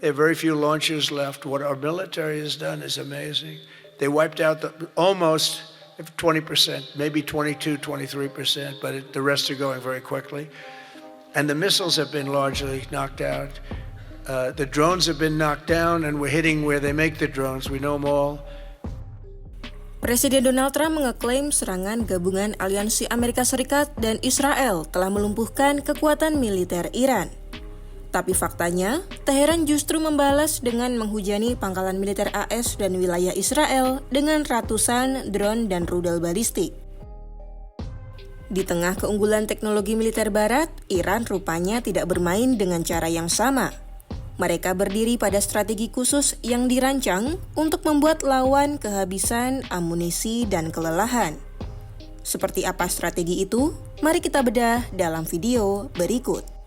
There are very few launchers left. What our military has done is amazing. They wiped out almost 20%, maybe 22, 23%, but the rest are going very quickly. And the missiles have been largely knocked out. The drones have been knocked down, and we're hitting where they make the drones. We know them all. Presiden Donald Trump mengeklaim serangan gabungan aliansi Amerika Serikat dan Israel telah melumpuhkan kekuatan militer Iran. Tapi faktanya, Teheran justru membalas dengan menghujani pangkalan militer AS dan wilayah Israel dengan ratusan drone dan rudal balistik. Di tengah keunggulan teknologi militer Barat, Iran rupanya tidak bermain dengan cara yang sama. Mereka berdiri pada strategi khusus yang dirancang untuk membuat lawan kehabisan amunisi dan kelelahan. Seperti apa strategi itu? Mari kita bedah dalam video berikut.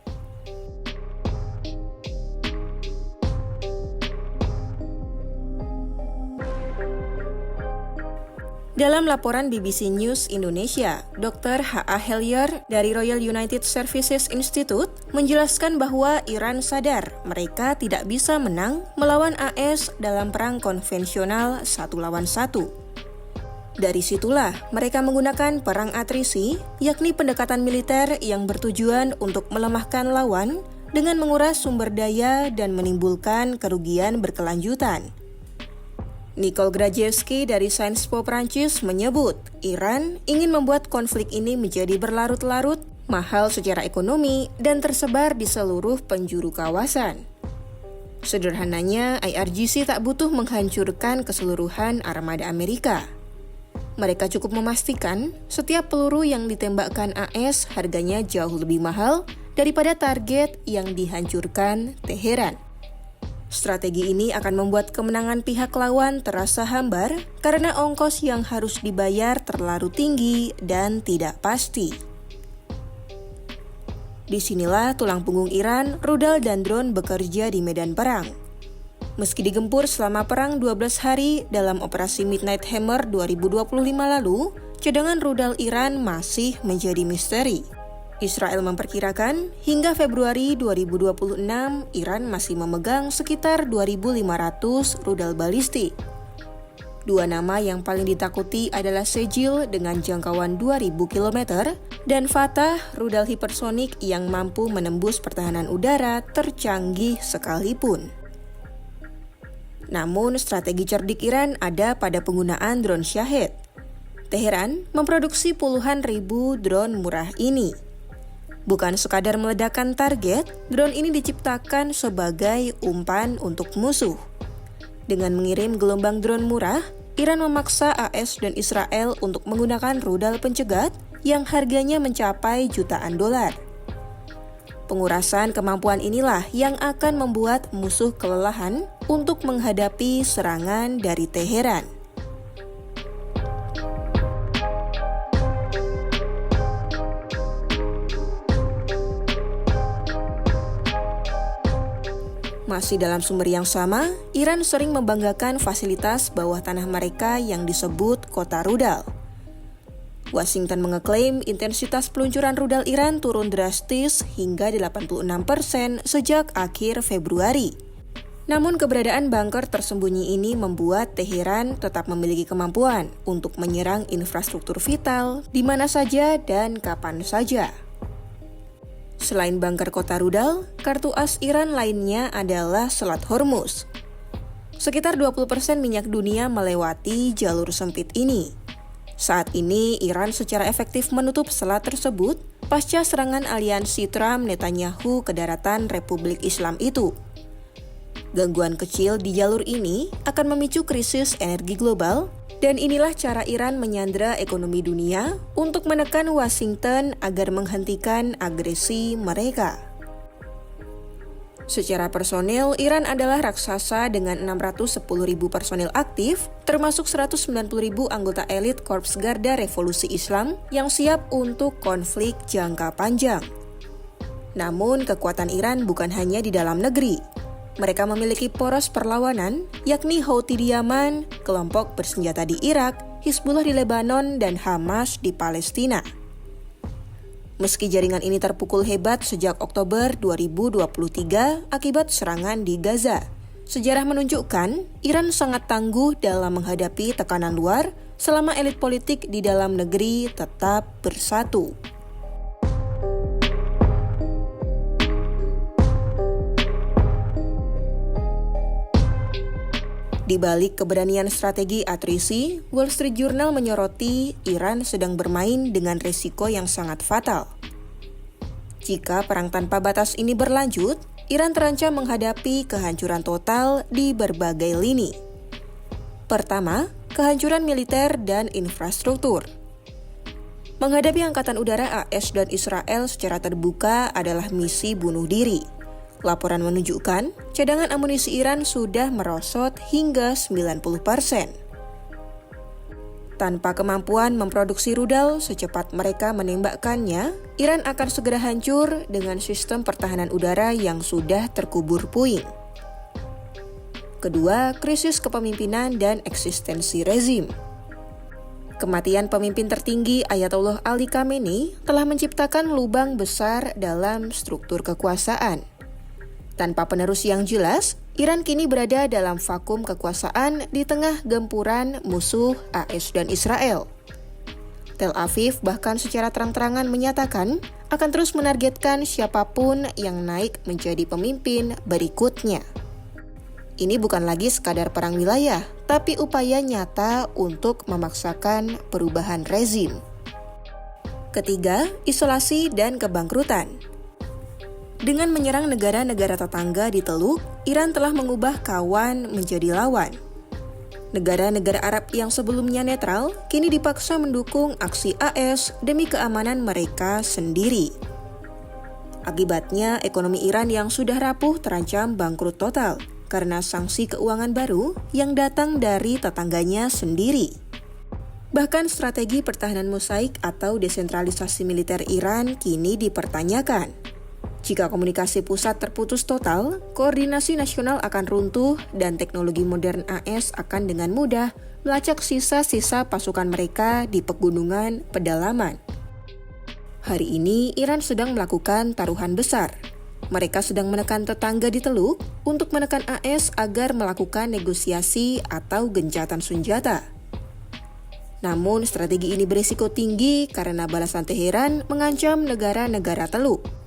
Dalam laporan BBC News Indonesia, Dr. H.A. Helier dari Royal United Services Institute menjelaskan bahwa Iran sadar mereka tidak bisa menang melawan AS dalam perang konvensional 1 lawan 1. Dari situlah mereka menggunakan perang atrisi, yakni pendekatan militer yang bertujuan untuk melemahkan lawan dengan menguras sumber daya dan menimbulkan kerugian berkelanjutan. Nicole Grajewski dari Sciences Po Prancis menyebut, Iran ingin membuat konflik ini menjadi berlarut-larut, mahal secara ekonomi, dan tersebar di seluruh penjuru kawasan. Sederhananya, IRGC tak butuh menghancurkan keseluruhan armada Amerika. Mereka cukup memastikan setiap peluru yang ditembakkan AS harganya jauh lebih mahal daripada target yang dihancurkan Teheran. Strategi ini akan membuat kemenangan pihak lawan terasa hambar karena ongkos yang harus dibayar terlalu tinggi dan tidak pasti. Disinilah tulang punggung Iran, rudal dan drone bekerja di medan perang. Meski digempur selama perang 12 hari dalam operasi Midnight Hammer 2025 lalu, cadangan rudal Iran masih menjadi misteri. Israel memperkirakan hingga Februari 2026, Iran masih memegang sekitar 2.500 rudal balistik. Dua nama yang paling ditakuti adalah Sejil dengan jangkauan 2.000 km dan Fatah, rudal hipersonik yang mampu menembus pertahanan udara tercanggih sekalipun. Namun, strategi cerdik Iran ada pada penggunaan drone Shahed. Teheran memproduksi puluhan ribu drone murah ini. Bukan sekadar meledakkan target, drone ini diciptakan sebagai umpan untuk musuh. Dengan mengirim gelombang drone murah, Iran memaksa AS dan Israel untuk menggunakan rudal pencegat yang harganya mencapai jutaan dolar. Pengurasan kemampuan inilah yang akan membuat musuh kelelahan untuk menghadapi serangan dari Teheran. Masih dalam sumber yang sama, Iran sering membanggakan fasilitas bawah tanah mereka yang disebut kota rudal. Washington mengeklaim intensitas peluncuran rudal Iran turun drastis hingga 86% sejak akhir Februari. Namun keberadaan bunker tersembunyi ini membuat Teheran tetap memiliki kemampuan untuk menyerang infrastruktur vital di mana saja dan kapan saja. Selain bunker kota rudal, kartu as Iran lainnya adalah Selat Hormuz. Sekitar 20% minyak dunia melewati jalur sempit ini. Saat ini, Iran secara efektif menutup selat tersebut pasca serangan aliansi Trump-Netanyahu ke daratan Republik Islam itu. Gangguan kecil di jalur ini akan memicu krisis energi global, dan inilah cara Iran menyandera ekonomi dunia untuk menekan Washington agar menghentikan agresi mereka. Secara personil, Iran adalah raksasa dengan 610.000 personil aktif, termasuk 190.000 anggota elit Korps Garda Revolusi Islam yang siap untuk konflik jangka panjang. Namun, kekuatan Iran bukan hanya di dalam negeri. Mereka memiliki poros perlawanan, yakni Houthi di Yaman, kelompok bersenjata di Irak, Hizbullah di Lebanon, dan Hamas di Palestina. Meski jaringan ini terpukul hebat sejak Oktober 2023 akibat serangan di Gaza, sejarah menunjukkan Iran sangat tangguh dalam menghadapi tekanan luar selama elit politik di dalam negeri tetap bersatu. Di balik keberanian strategi atrisi, Wall Street Journal menyoroti Iran sedang bermain dengan risiko yang sangat fatal. Jika perang tanpa batas ini berlanjut, Iran terancam menghadapi kehancuran total di berbagai lini. Pertama, kehancuran militer dan infrastruktur. Menghadapi angkatan udara AS dan Israel secara terbuka adalah misi bunuh diri. Laporan menunjukkan cadangan amunisi Iran sudah merosot hingga 90%. Tanpa kemampuan memproduksi rudal secepat mereka menembakkannya, Iran akan segera hancur dengan sistem pertahanan udara yang sudah terkubur puing. Kedua, krisis kepemimpinan dan eksistensi rezim. Kematian pemimpin tertinggi Ayatollah Ali Khamenei telah menciptakan lubang besar dalam struktur kekuasaan. Tanpa penerus yang jelas, Iran kini berada dalam vakum kekuasaan di tengah gempuran musuh AS dan Israel. Tel Aviv bahkan secara terang-terangan menyatakan akan terus menargetkan siapapun yang naik menjadi pemimpin berikutnya. Ini bukan lagi sekadar perang wilayah, tapi upaya nyata untuk memaksakan perubahan rezim. Ketiga, isolasi dan kebangkrutan. Dengan menyerang negara-negara tetangga di Teluk, Iran telah mengubah kawan menjadi lawan. Negara-negara Arab yang sebelumnya netral kini dipaksa mendukung aksi AS demi keamanan mereka sendiri. Akibatnya, ekonomi Iran yang sudah rapuh terancam bangkrut total karena sanksi keuangan baru yang datang dari tetangganya sendiri. Bahkan strategi pertahanan mosaik atau desentralisasi militer Iran kini dipertanyakan. Jika komunikasi pusat terputus total, koordinasi nasional akan runtuh dan teknologi modern AS akan dengan mudah melacak sisa-sisa pasukan mereka di pegunungan pedalaman. Hari ini, Iran sedang melakukan taruhan besar. Mereka sedang menekan tetangga di Teluk untuk menekan AS agar melakukan negosiasi atau gencatan senjata. Namun, strategi ini berisiko tinggi karena balasan Teheran mengancam negara-negara Teluk.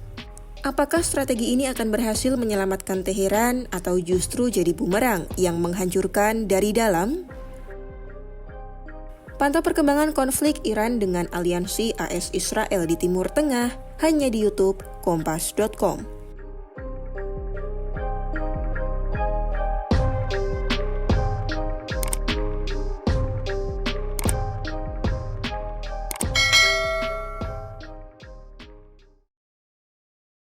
Apakah strategi ini akan berhasil menyelamatkan Teheran atau justru jadi bumerang yang menghancurkan dari dalam? Pantau perkembangan konflik Iran dengan aliansi AS Israel di Timur Tengah hanya di YouTube Kompas.com.